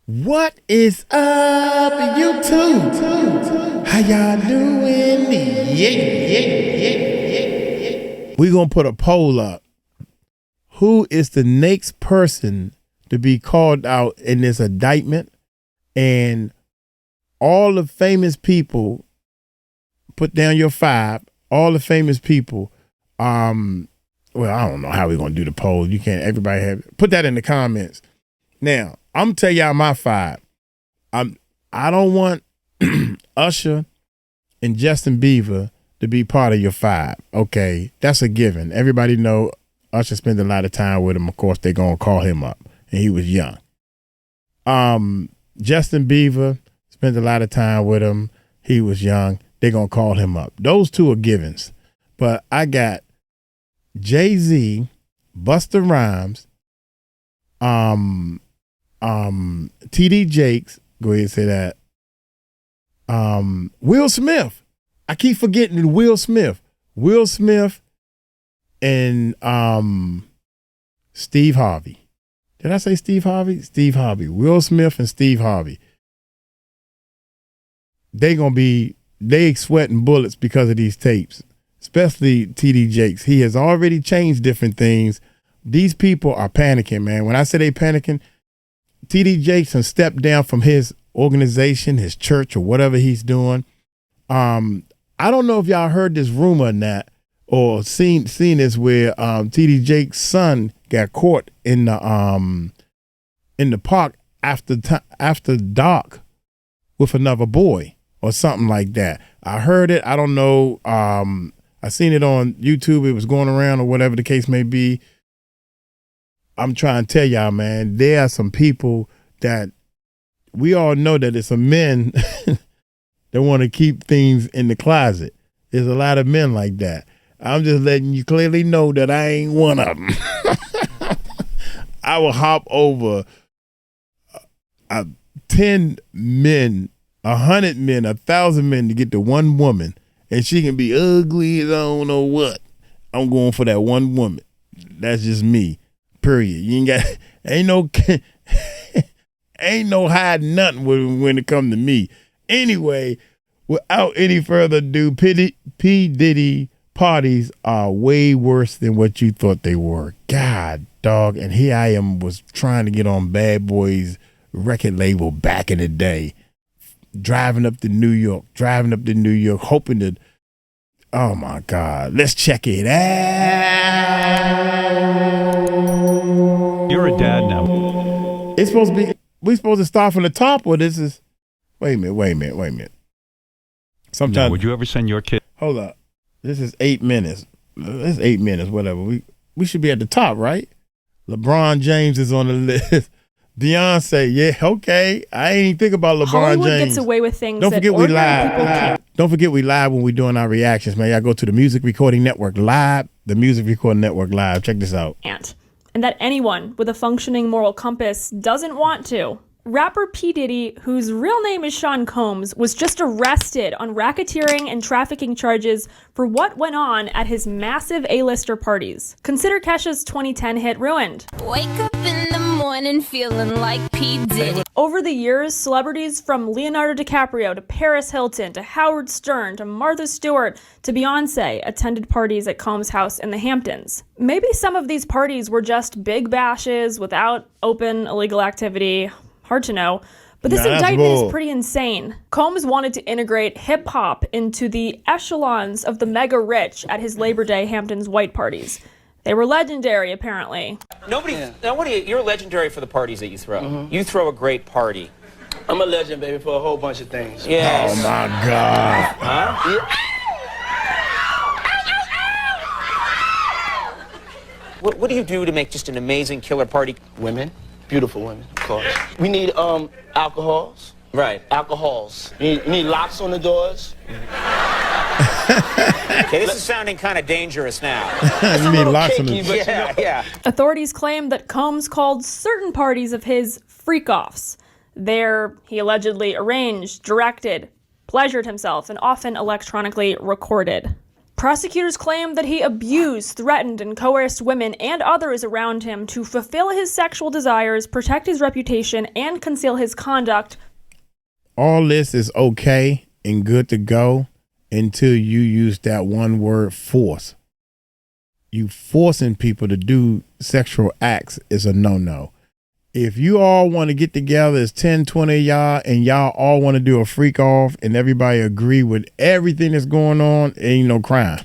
What is up, YouTube? How y'all doing? Yeah. We're going to put a poll up. Who is the next person to be called out in this indictment? And all the famous people, put down your 5. All the famous people, well, I don't know how we're going to do the poll. You can't, everybody have, put that in the comments. Now, I'm going to tell y'all my 5. I don't want Usher and Justin Bieber to be part of your 5. Okay, that's a given. Everybody know Usher spent a lot of time with him. Of course, they're going to call him up, and he was young. Justin Bieber spent a lot of time with him. He was young. They're going to call him up. Those 2 are givens. But I got Jay-Z, Busta Rhymes, T.D. Jakes, go ahead and say that. Will Smith. I keep forgetting Will Smith. Will Smith and Steve Harvey. Did I say Steve Harvey? Steve Harvey. Will Smith and Steve Harvey. They sweating bullets because of these tapes, especially T.D. Jakes. He has already changed different things. These people are panicking, man. When I say they panicking, T.D. Jakes has stepped down from his organization, his church, or whatever he's doing. I don't know if y'all heard this rumor or not, or seen this where T.D. Jakes' son got caught in the park after dark with another boy or something like that. I heard it. I don't know. I seen it on YouTube. It was going around or whatever the case may be. I'm trying to tell y'all, man, there are some people that we all know that it's some men that want to keep things in the closet. There's a lot of men like that. I'm just letting you clearly know that I ain't one of them. I will hop over 10 men, 100 men, 1,000 men to get to one woman, and she can be ugly as I don't know what. I'm going for that one woman. That's just me. Period. You ain't no hiding nothing when it come to me. Anyway, without any further ado, P. Diddy parties are way worse than what you thought they were. God, dog. And here I was trying to get on Bad Boy's record label back in the day, driving up to New York, hoping to, oh my God, let's check it out. You're a dad now. It's supposed to be, we supposed to start from the top, or this is, wait a minute. Sometimes. Now, would you ever send your kid? Hold up. This is 8 minutes. This is 8 minutes, whatever. We should be at the top, right? LeBron James is on the list. Beyonce, yeah, okay. I ain't even think about LeBron Hollywood James. gets away with things. Don't forget we live. Can't. Don't forget we live when we're doing our reactions, man. Y'all go to the Music Recording Network Live. The Music Recording Network Live. Check this out. And that anyone with a functioning moral compass doesn't want to. Rapper P-Diddy, whose real name is Sean Combs, was just arrested on racketeering and trafficking charges for what went on at his massive A-lister parties. Consider Kesha's 2010 hit Ruined. Wake up in the morning feeling like P-Diddy. Over the years, celebrities from Leonardo DiCaprio to Paris Hilton to Howard Stern to Martha Stewart to Beyonce attended parties at Combs' house in the Hamptons. Maybe some of these parties were just big bashes without open illegal activity. Hard to know. But this indictment is pretty insane. Combs wanted to integrate hip-hop into the echelons of the mega rich at his Labor Day Hamptons white parties. They were legendary, apparently. You're legendary for the parties that you throw. Mm-hmm. You throw a great party. I'm a legend, baby, for a whole bunch of things. Yes. Oh, my God. Huh? Yeah. What do you do to make just an amazing killer party? Women. Beautiful women, of course. We need alcohols. Right. Alcohols. You need locks on the doors. Okay, this is sounding kind of dangerous now. You need locks on the doors. Yeah. Authorities claim that Combs called certain parties of his freak-offs. There, he allegedly arranged, directed, pleasured himself, and often electronically recorded. Prosecutors claim that he abused, threatened, and coerced women and others around him to fulfill his sexual desires, protect his reputation, and conceal his conduct. All this is okay and good to go until you use that one word, force. You forcing people to do sexual acts is a no-no. If you all want to get together as 10, 20 of y'all and y'all all want to do a freak off and everybody agree with everything that's going on, ain't no crime.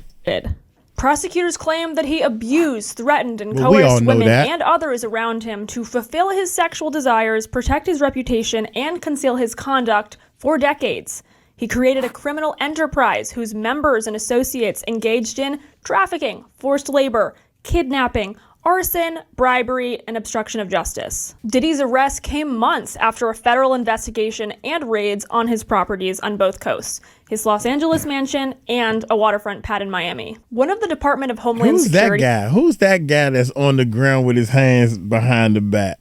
Prosecutors claim that he abused, threatened, and coerced women and others around him to fulfill his sexual desires, protect his reputation, and conceal his conduct for decades. He created a criminal enterprise whose members and associates engaged in trafficking, forced labor, kidnapping, arson, bribery, and obstruction of justice. Diddy's arrest came months after a federal investigation and raids on his properties on both coasts, his Los Angeles mansion and a waterfront pad in Miami. One of the Department of Homeland Security... Who's that guy that's on the ground with his hands behind the back?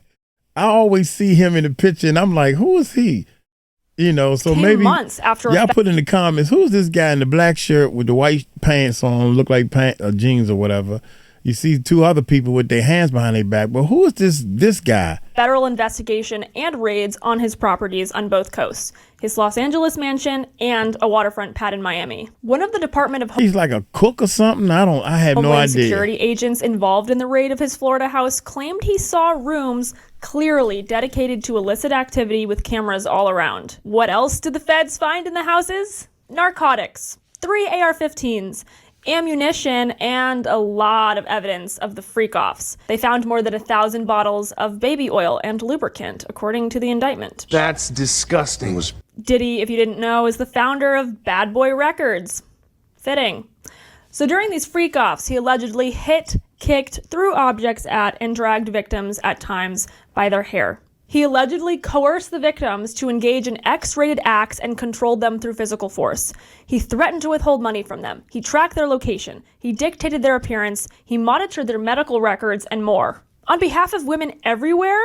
I always see him in the picture and I'm like, who is he? You know, so maybe months after y'all put in the comments, who's this guy in the black shirt with the white pants on, look like jeans or whatever. You see two other people with their hands behind their back, but who is this guy? Federal investigation and raids on his properties on both coasts, his Los Angeles mansion and a waterfront pad in Miami. One of the Department of He's like a cook or something? I have no idea. Security agents involved in the raid of his Florida house claimed he saw rooms clearly dedicated to illicit activity with cameras all around. What else did the feds find in the houses? Narcotics, 3 AR-15s, ammunition, and a lot of evidence of the freak-offs. They found more than 1,000 bottles of baby oil and lubricant, according to the indictment. That's disgusting. Diddy, if you didn't know, is the founder of Bad Boy Records. Fitting. So during these freak-offs, he allegedly hit, kicked, threw objects at, and dragged victims at times by their hair. He allegedly coerced the victims to engage in X-rated acts and controlled them through physical force. He threatened to withhold money from them. He tracked their location. He dictated their appearance. He monitored their medical records and more. On behalf of women everywhere,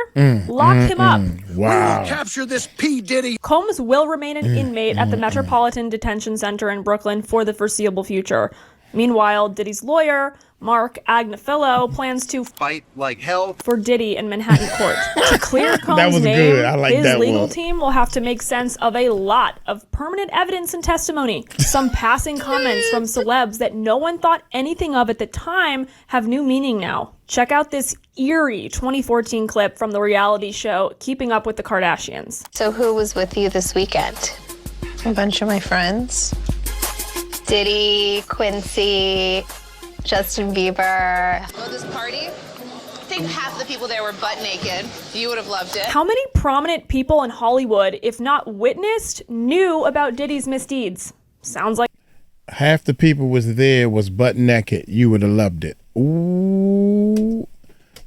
lock him up. Wow. We will capture this P-Diddy. Combs will remain an inmate at the Metropolitan Detention Center in Brooklyn for the foreseeable future. Meanwhile, Diddy's lawyer, Mark Agnifilo, plans to fight like hell for Diddy in Manhattan court. To clear Combs' name, his legal team will have to make sense of a lot of permanent evidence and testimony. Some passing comments from celebs that no one thought anything of at the time have new meaning now. Check out this eerie 2014 clip from the reality show Keeping Up with the Kardashians. So who was with you this weekend? A bunch of my friends. Diddy, Quincy, Justin Bieber. Oh, this party? I think half the people there were butt naked. You would have loved it. How many prominent people in Hollywood, if not witnessed, knew about Diddy's misdeeds? Sounds like half the people was butt naked. You would have loved it. Ooh.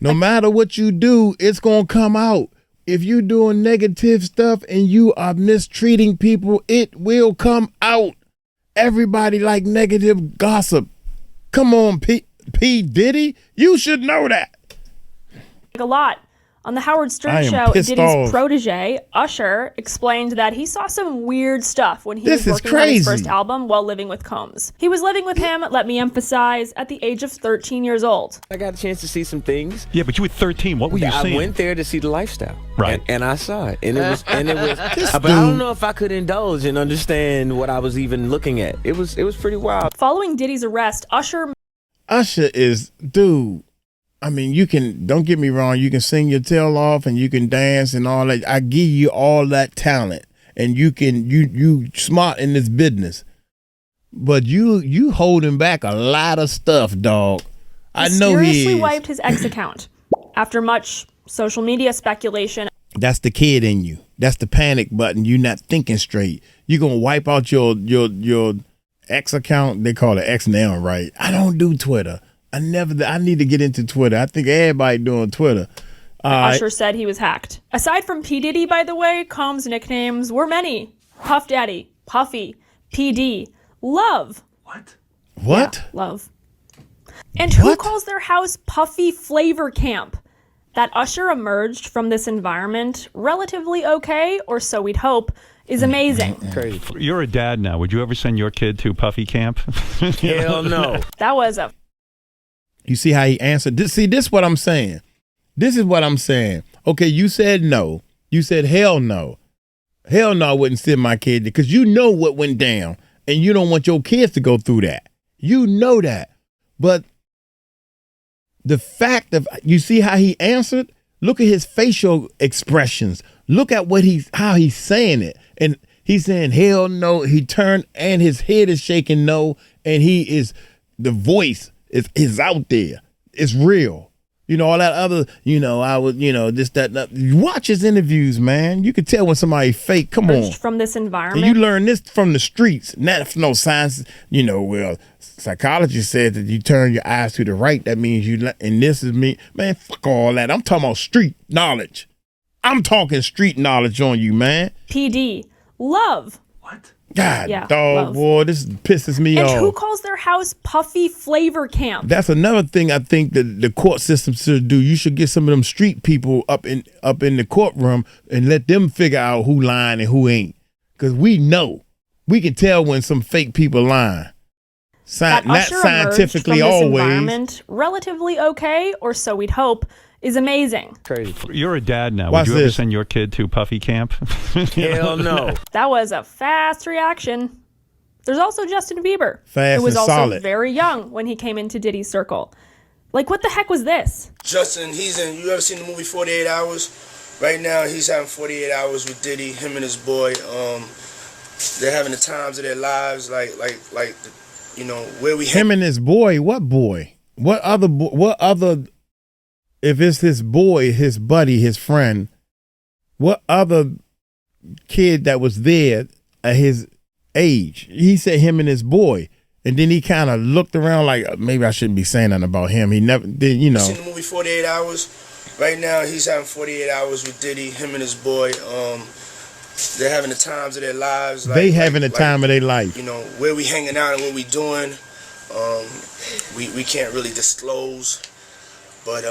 No matter what you do, it's going to come out. If you're doing negative stuff and you are mistreating people, it will come out. Everybody like negative gossip. Come on, P. Diddy. You should know that. A lot. On the Howard Stern show, Diddy's protege, Usher, explained that he saw some weird stuff when he was working on his first album while living with Combs. He was living with him, let me emphasize, at the age of 13 years old. I got a chance to see some things. Yeah, but you were 13. What were you seeing? I went there to see the lifestyle. Right. And I saw it. And it was but I don't know if I could indulge and understand what I was even looking at. It was pretty wild. Following Diddy's arrest, Usher is, dude. I mean, don't get me wrong, you can sing your tail off and you can dance and all that. I give you all that talent and you smart in this business. But you holding back a lot of stuff, dog. I know he mysteriously wiped his ex account. After much social media speculation. That's the kid in you. That's the panic button. You're not thinking straight. You're going to wipe out your ex account. They call it X now, right? I don't do Twitter. I need to get into Twitter. I think everybody doing Twitter. Usher said he was hacked. Aside from P-Diddy, by the way, Combs' nicknames were many. Puff Daddy, Puffy, PD, Love. What? What? Yeah, Love. And who calls their house Puffy Flavor Camp? That Usher emerged from this environment relatively okay, or so we'd hope, is amazing. Crazy. You're a dad now. Would you ever send your kid to Puffy camp? Hell no. That was a... You see how he answered? This is what I'm saying. This is what I'm saying. Okay, you said no. You said hell no. Hell no, I wouldn't send my kid because you know what went down and you don't want your kids to go through that. You know that. But the fact of, you see how he answered? Look at his facial expressions. Look at how he's saying it. And he's saying hell no. He turned and his head is shaking no. And the voice is out there. It's real. You know, all that other, this, that, that. Watch his interviews, man. You can tell when somebody fake. Come on. From this environment. And you learn this from the streets, not from no science. Well, psychology said that you turn your eyes to the right. That means and this is me. Man, fuck all that. I'm talking about street knowledge. I'm talking street knowledge on you, man. PD. Love. What? God, Yeah, dog, love. boy, this pisses me off. And who calls their house Puffy Flavor Camp? That's another thing I think that the court system should do. You should get some of them street people up in the courtroom and let them figure out who lying and who ain't. Because we know. We can tell when some fake people lying. That Not Usher scientifically emerged from this always. environment relatively okay, or so we'd hope, is amazing. Crazy. You're a dad now. Watch Would you ever this. send your kid to Puffy camp? Hell no. That was a fast reaction. There's also Justin Bieber, Fast who was and also solid. very young when he came into Diddy's circle. Like, what the heck was this? Justin, you ever seen the movie 48 Hours? Right now, he's having 48 hours with Diddy, him and his boy. They're having the times of their lives, where we... Him and his boy, what boy? What other, if it's his boy, his buddy, his friend, what other kid that was there at his age? He said him and his boy. And then he kind of looked around like, maybe I shouldn't be saying nothing about him. He never did, Seen the movie 48 Hours? Right now, he's having 48 hours with Diddy, him and his boy. They're having the times of their lives. They having the time of their life. Where we hanging out and what we doing. We can't really disclose, but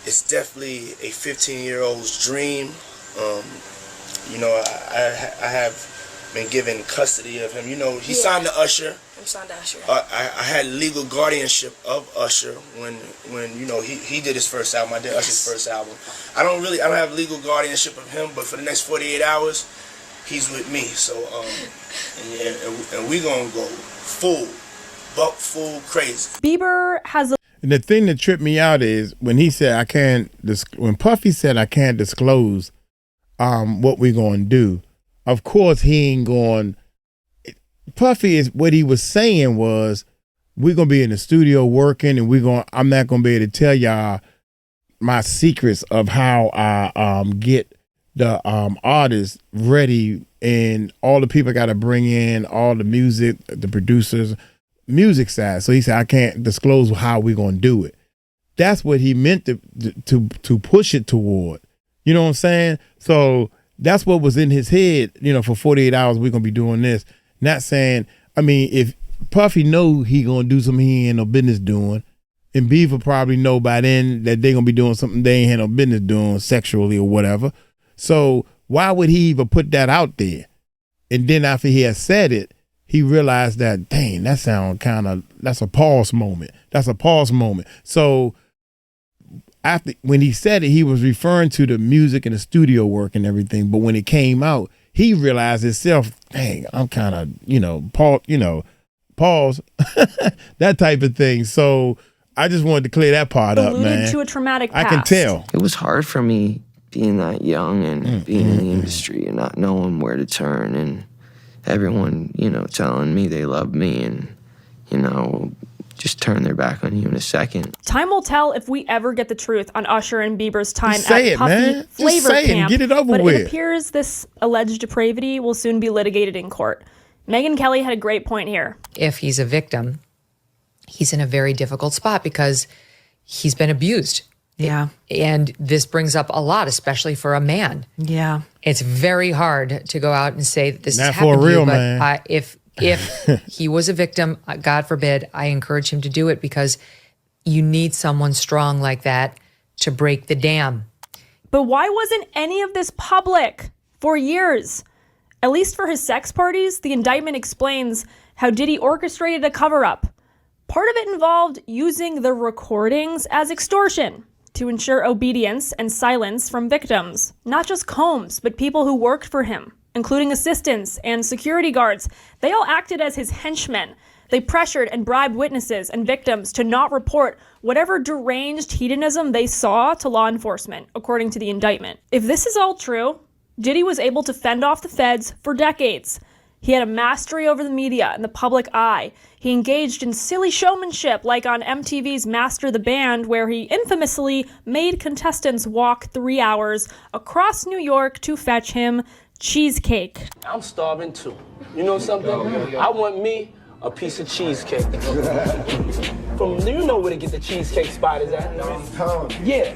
it's definitely a 15-year-old's dream. I have been given custody of him. He signed to Usher. I'm signed to Usher. I had legal guardianship of Usher when he did his first album. I did Usher's first album. I don't have legal guardianship of him, but for the next 48 hours, he's with me. So and we gonna go full crazy. Bieber has a... And the thing that tripped me out is when he said when Puffy said I can't disclose what we're going to do. Of course he ain't going. Puffy is what he was saying was we're going to be in the studio working and I'm not going to be able to tell y'all my secrets of how I get the artists ready and all the people got to bring in all the music, the producers, music side. So he said I can't disclose how we're going to do it. That's what he meant to push it toward. You know what I'm saying? So that's what was in his head, for 48 hours we're going to be doing this. Not saying, if Puffy know he going to do something he ain't no business doing, and Bieber probably know by then that they going to be doing something they ain't had no business doing sexually or whatever. So why would he even put that out there? And then after he had said it, he realized that, dang, that sound that's a pause moment. That's a pause moment. So when he said it, he was referring to the music and the studio work and everything. But when it came out, he realized himself, dang, I'm kind of, pause, that type of thing. So I just wanted to clear that part up, man. To a traumatic past. I can tell. It was hard for me being that young and being in the industry and not knowing where to turn and everyone, telling me they love me and, just turn their back on you in a second. Time will tell if we ever get the truth on Usher and Bieber's time Just say at it, Puffy man. Flavor Just say it and Camp. get it over but with. It appears this alleged depravity will soon be litigated in court. Megyn Kelly had a great point here. If he's a victim, he's in a very difficult spot because he's been abused. Yeah. And this brings up a lot, especially for a man. Yeah. It's very hard to go out and say that this Not has for a happened to real you, but man. if he was a victim, God forbid, I encourage him to do it because you need someone strong like that to break the dam. But why wasn't any of this public for years? At least for his sex parties, the indictment explains how Diddy orchestrated a cover-up. Part of it involved using the recordings as extortion to ensure obedience and silence from victims. Not just Combs, but people who worked for him, including assistants and security guards. They all acted as his henchmen. They pressured and bribed witnesses and victims to not report whatever deranged hedonism they saw to law enforcement, according to the indictment. If this is all true, Diddy was able to fend off the feds for decades. He had a mastery over the media and the public eye. He engaged in silly showmanship, like on MTV's Master the Band, where he infamously made contestants walk 3 hours across New York to fetch him cheesecake. I'm starving too. You know something? I want me a piece of cheesecake. Do you know where to get the cheesecake spot is at? Yeah.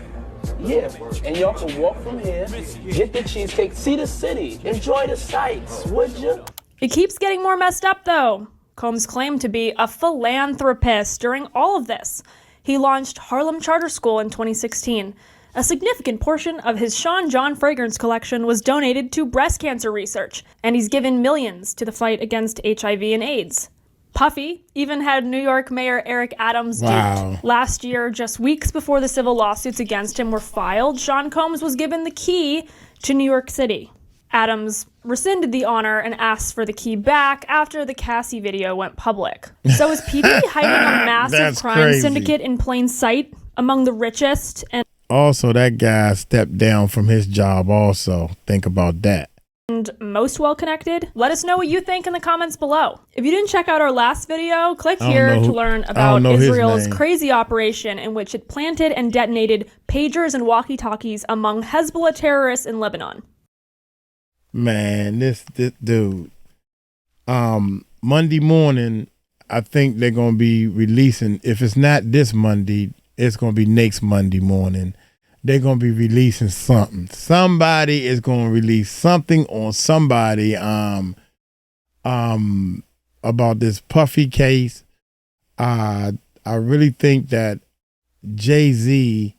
And y'all can walk from here, get the cheesecake, see the city, enjoy the sights, would you? It keeps getting more messed up, though. Combs claimed to be a philanthropist during all of this. He launched Harlem Charter School in 2016. A significant portion of his Sean John fragrance collection was donated to breast cancer research, and he's given millions to the fight against HIV and AIDS. Puffy even had New York Mayor Eric Adams duped. Last year, just weeks before the civil lawsuits against him were filed, Sean Combs was given the key to New York City. Adams rescinded the honor and asked for the key back after the Cassie video went public. So is P-Diddy hiding a massive crime syndicate in plain sight among the richest? And also, that guy stepped down from his job also. Think about that. And most well-connected? Let us know what you think in the comments below. If you didn't check out our last video, click here to learn about Israel's crazy operation in which it planted and detonated pagers and walkie-talkies among Hezbollah terrorists in Lebanon. Man, this dude. Monday morning, I think they're going to be releasing, if it's not this Monday, it's going to be next Monday morning. They're going to be releasing something. Somebody is going to release something on somebody about this Puffy case. I really think that Jay-Z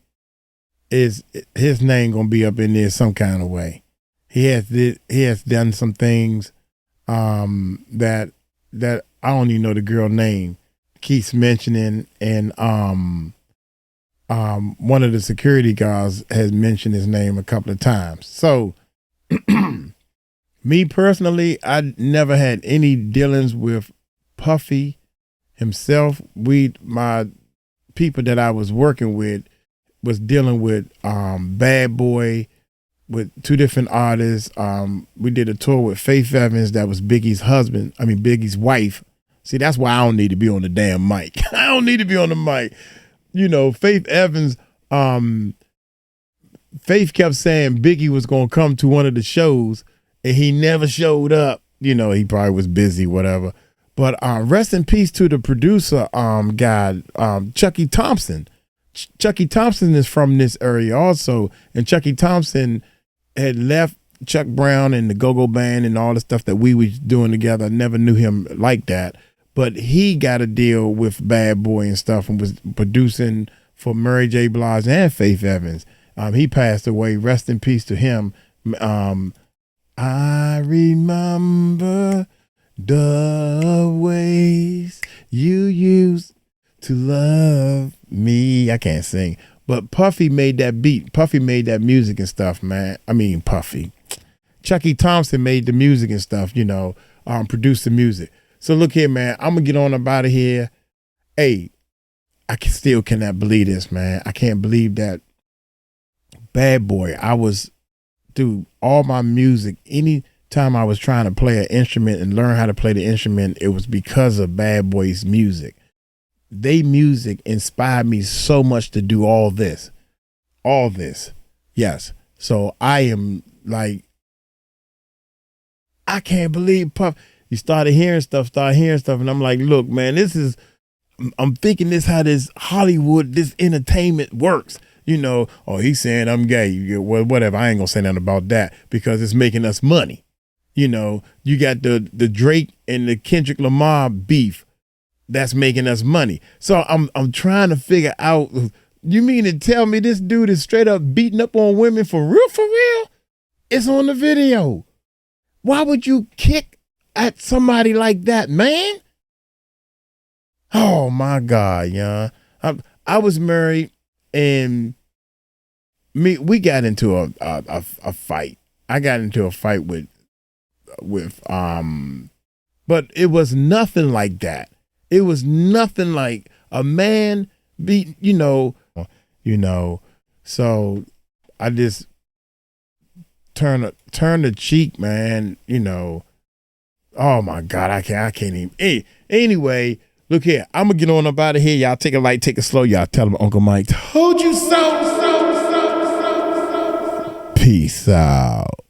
his name going to be up in there some kind of way. He has done some things that I don't even know the girl name keeps mentioning, and one of the security guards has mentioned his name a couple of times. So me personally, I never had any dealings with Puffy himself. My people that I was working with was dealing with Bad Boy, with two different artists. We did a tour with Faith Evans, that was Biggie's wife. See, that's why I don't need to be on the damn mic. I don't need to be on the mic. You know, Faith Evans, Faith kept saying Biggie was going to come to one of the shows, and he never showed up. You know, he probably was busy, whatever. But rest in peace to the producer guy, Chucky Thompson. Chucky Thompson is from this area also, and Chucky Thompson had left Chuck Brown and the Go-Go Band and all the stuff that we was doing together. I never knew him like that, but he got a deal with Bad Boy and stuff and was producing for Mary J. Blige and Faith Evans. He passed away. Rest in peace to him. I remember the ways you used to love me. I can't sing. But Puffy made that beat. Puffy made that music and stuff, man. I mean, Puffy. Chucky Thompson made the music and stuff, you know, produced the music. So look here, man. I'm going to get on up out of here. Hey, still cannot believe this, man. I can't believe that Bad Boy. All my music, any time I was trying to play an instrument and learn how to play the instrument, it was because of Bad Boy's music. They music inspired me so much to do all this. Yes. So I am like, I can't believe Puff. You started hearing stuff, and I'm like, look, man, I'm thinking this how this Hollywood, this entertainment works. You know, oh, he's saying I'm gay. Well, whatever. I ain't gonna say nothing about that because it's making us money. You know, you got the Drake and the Kendrick Lamar beef. That's making us money. So I'm trying to figure out You mean to tell me this dude is straight up beating up on women for real, for real? It's on the video. Why would you kick at somebody like that, man? Oh my God, yeah. I was married and we got into a fight. I got into a fight with but it was nothing like that. It was nothing like a man beating, you know. So I just turn the cheek, man, you know. Oh my God, I can't even. Anyway, look here. I'm gonna get on up out of here. Y'all take it light, take it slow. Y'all tell them Uncle Mike told you so. Peace out.